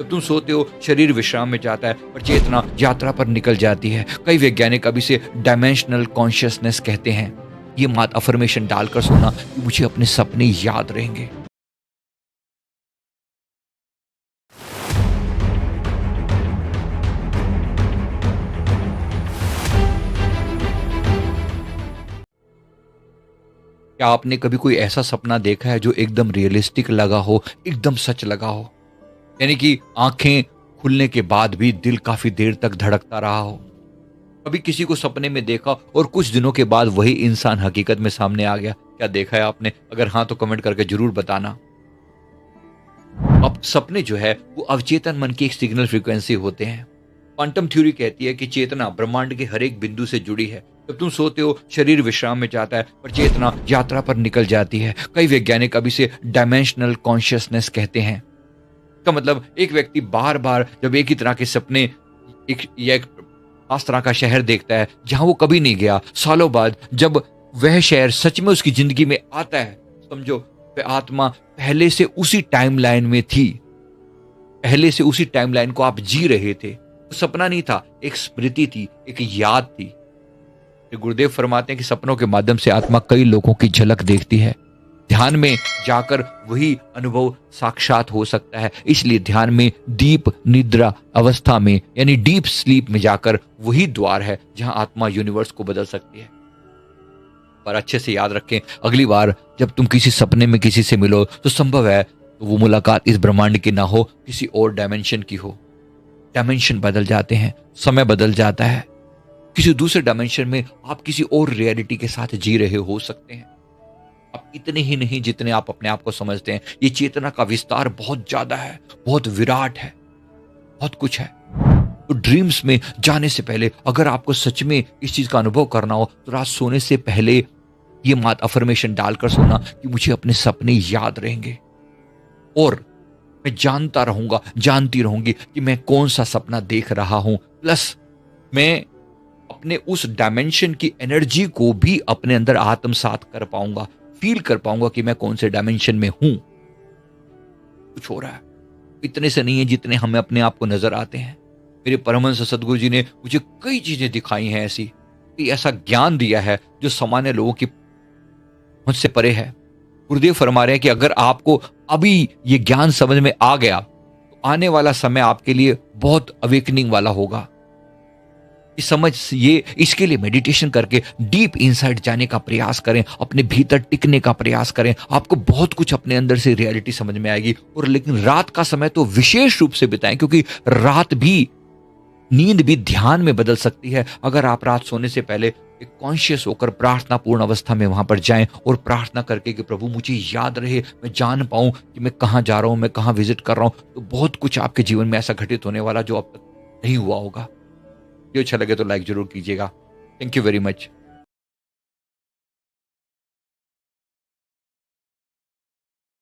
जब तुम सोते हो शरीर विश्राम में जाता है और चेतना यात्रा पर निकल जाती है। कई वैज्ञानिक अब इसे डायमेंशनल कॉन्शियसनेस कहते हैं। ये मात अफर्मेशन डालकर सोना कि मुझे अपने सपने याद रहेंगे। क्या आपने कभी कोई ऐसा सपना देखा है जो एकदम रियलिस्टिक लगा हो, एकदम सच लगा हो? यानी कि आंखें खुलने के बाद भी दिल काफी देर तक धड़कता रहा हो। कभी किसी को सपने में देखा और कुछ दिनों के बाद वही इंसान हकीकत में सामने आ गया। क्या देखा है आपने? अगर हाँ तो कमेंट करके जरूर बताना। अब सपने जो है वो अवचेतन मन की एक सिग्नल फ्रीक्वेंसी होते हैं। क्वांटम थ्योरी कहती है कि चेतना ब्रह्मांड के हर एक बिंदु से जुड़ी है। जब तुम सोते हो शरीर विश्राम में जाता है और चेतना यात्रा पर निकल जाती है। कई वैज्ञानिक अब इसे डायमेंशनल कॉन्शियसनेस कहते हैं। इसका मतलब एक व्यक्ति बार बार जब एक ही तरह के सपने एक खास तरह का शहर देखता है जहां वो कभी नहीं गया, सालों बाद जब वह शहर सच में उसकी जिंदगी में आता है, समझो वह आत्मा पहले से उसी टाइमलाइन में थी। पहले से उसी टाइमलाइन को आप जी रहे थे। वो सपना नहीं था, एक स्मृति थी, एक याद थी। ये गुरुदेव फरमाते हैं कि सपनों के माध्यम से आत्मा कई लोगों की झलक देखती है। ध्यान में जाकर वही अनुभव साक्षात हो सकता है। इसलिए ध्यान में डीप निद्रा अवस्था में यानी डीप स्लीप में जाकर वही द्वार है जहां आत्मा यूनिवर्स को बदल सकती है। पर अच्छे से याद रखें, अगली बार जब तुम किसी सपने में किसी से मिलो तो संभव है तो वो मुलाकात इस ब्रह्मांड की ना हो, किसी और डायमेंशन की हो। डायमेंशन बदल जाते हैं, समय बदल जाता है। किसी दूसरे डायमेंशन में आप किसी और रियलिटी के साथ जी रहे हो सकते हैं। आप इतने ही नहीं जितने आप अपने आप को समझते हैं। ये चेतना का विस्तार बहुत ज्यादा है, बहुत विराट है, बहुत कुछ है। तो ड्रीम्स में जाने से पहले अगर आपको सच में इस चीज का अनुभव करना हो तो रात सोने से पहले ये मात अफर्मेशन डालकर सोना कि मुझे अपने सपने याद रहेंगे और मैं जानता रहूंगा, जानती रहूंगी कि मैं कौन सा सपना देख रहा हूं। प्लस मैं अपने उस डायमेंशन की एनर्जी को भी अपने अंदर आत्मसात कर पाऊंगा, फील कर पाऊंगा कि मैं कौन से डायमेंशन में हूं। कुछ हो रहा है, इतने से नहीं है जितने हमें अपने आप को नजर आते हैं। मेरे परमहंस सदगुरु जी ने मुझे कई चीजें दिखाई हैं, ऐसी कि ऐसा ज्ञान दिया है जो सामान्य लोगों की मुझसे परे है। गुरुदेव फरमा रहे हैं कि अगर आपको अभी ये ज्ञान समझ में आ गया तो आने वाला समय आपके लिए बहुत अवेकनिंग वाला होगा। समझ ये इसके लिए मेडिटेशन करके डीप इनसाइड जाने का प्रयास करें, अपने भीतर टिकने का प्रयास करें। आपको बहुत कुछ अपने अंदर से रियलिटी समझ में आएगी। और लेकिन रात का समय तो विशेष रूप से बिताएं, क्योंकि रात भी नींद भी ध्यान में बदल सकती है। अगर आप रात सोने से पहले एक कॉन्शियस होकर प्रार्थना पूर्ण अवस्था में वहां पर जाएं और प्रार्थना करके कि प्रभु मुझे याद रहे, मैं जान पाऊं कि मैं कहां जा रहा हूं, मैं कहां विजिट कर रहा हूं, तो बहुत कुछ आपके जीवन में ऐसा घटित होने वाला जो अब तक नहीं हुआ होगा। वीडियो अच्छा लगे तो लाइक जरूर कीजिएगा। Thank you very much.